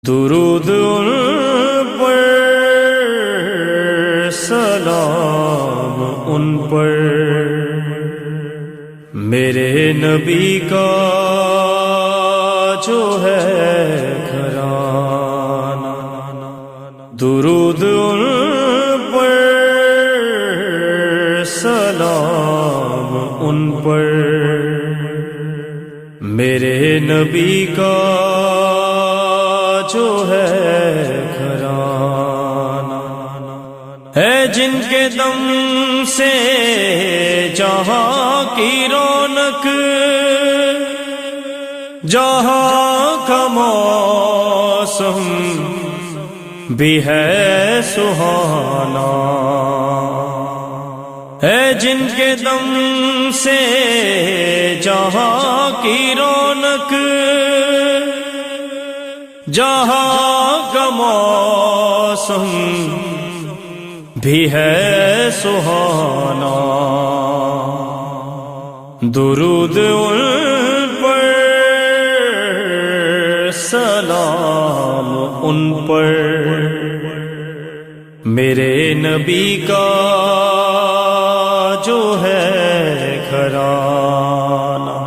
درود ان پر، سلام ان پر، میرے نبی کا جو ہے گھرانہ۔ درود ان پر، سلام ان پر، میرے نبی کا جو ہے گھرانہ، ہے جن کے دم سے جہاں کی رونق، جہاں کا موسم بھی ہے سہانا، ہے جن کے دم سے جہاں کی رونق، جہاں کا موسم بھی ہے سہانا۔ درود ان پر، سلام ان پر، میرے نبی کا جو ہے گھرانہ۔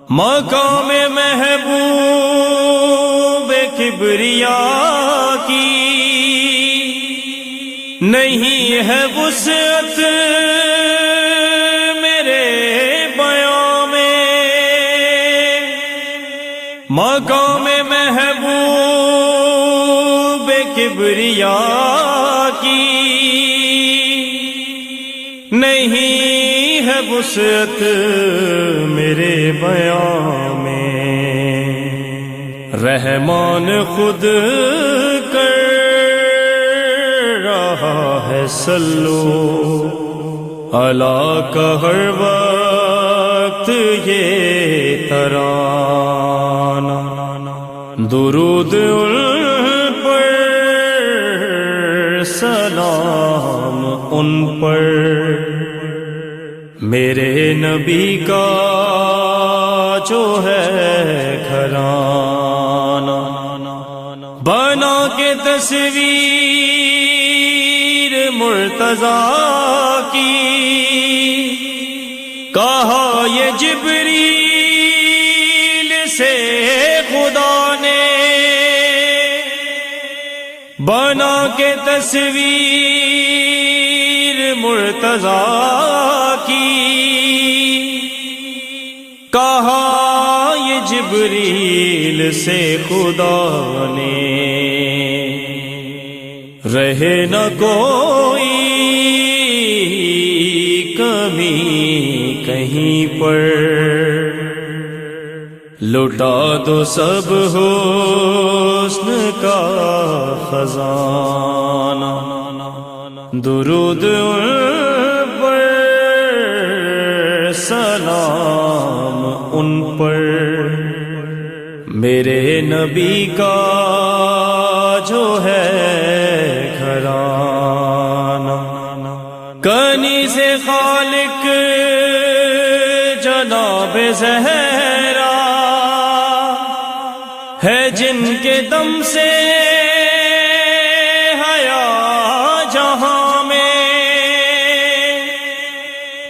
مقام محبوب کبریا کی نہیں ہے وسعت میرے بیاں میں، مقام محبوب کبریا کی نہیں ہے وسعت میرے بیاں میں، رحمان خود کر رہا ہے صلو علی کا ہر وقت یہ ترانہ۔ درود ان پر، سلام ان پر، میرے نبی کا جو ہے گھرانہ۔ بنا کے تصویر مرتضیٰ کی کہا یہ جبریل سے خدا نے، بنا کے تصویر مرتضیٰ کی کہا یہ جبریل سے خدا نے، رہے نہ کوئی کمی کہیں پر، لٹا دو سب حسن کا خزانہ۔ درود ان پر، سلام ان پر، میرے نبی کا جو ہے گھرانہ۔ کنی سے خالق جناب زہرا ہے جن کے دم سے حیا جہاں میں،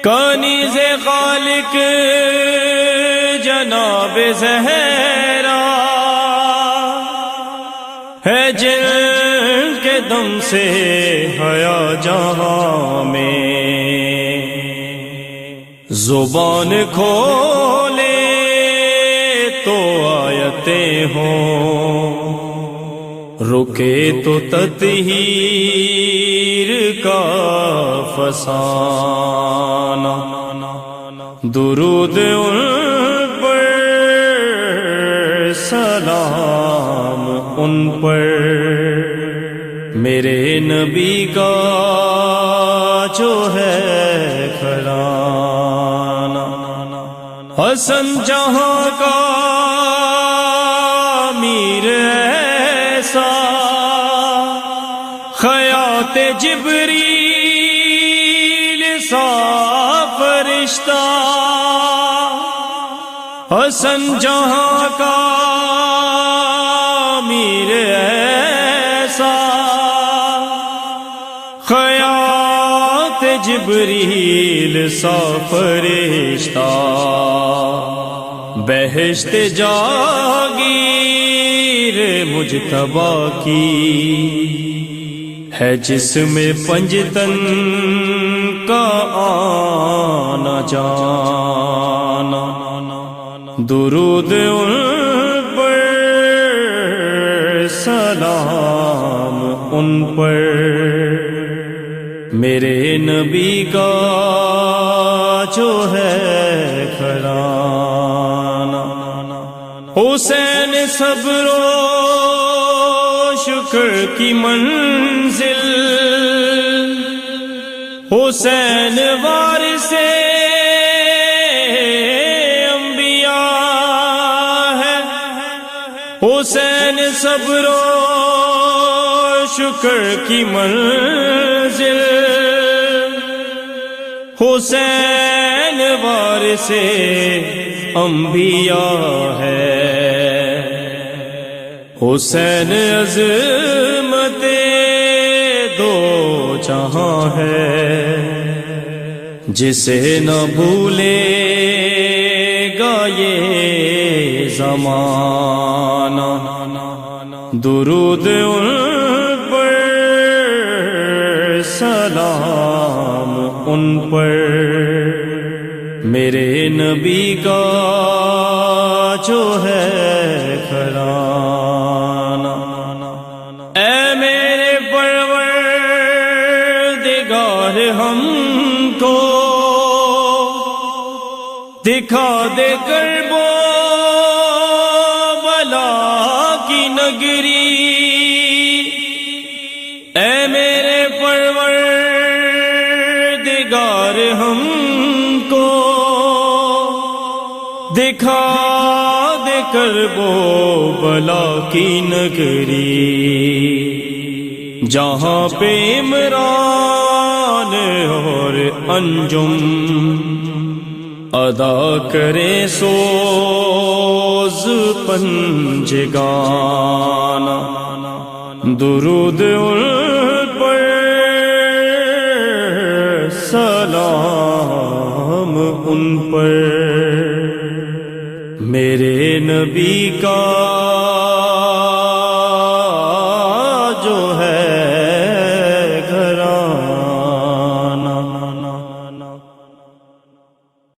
کنیز خالق جناب زہرا ہے جن کے دم سے حیا جہاں میں، زبان کھولے تو آیتیں ہوں، رکے تو تطہیر کا فسانہ۔ درود ان پر، سلام ان پر، میرے نبی کا جو ہے گھرانہ۔ حسن جہاں کا امیر ایسا، خیاط جبریل سا فرشتہ، حسن جہاں کا خیات جبریل سا فرشتہ بہشت جاگیر مجتبی کی ہے، جس میں پنجتن کا آنا جانا، درود ان پر سلام ان پر، میرے نبی کا جو ہے گھرانہ، حسین صبر و شکر کی منزل، حسین وارث انبیاء ہے، حسین صبر و شکر کی منزل، حسین وارث انبیاء ہے، حسین عظمت دو جہاں ہے، جسے نہ بھولے گا یہ زمانہ، درود ان پر سلام ان پر، میرے نبی کا جو ہے گھرانہ، اے میرے پروردگار ہم کو دکھا دے کرب و بلا کی نگری، اے میرے پروردگار ہم کو دکھا دے کرب و بلا کی نگری، جہاں پہ عمران اور انجم ادا کرے سوز پنجگانا، درود ان پر سلام ان پر، میرے نبی کا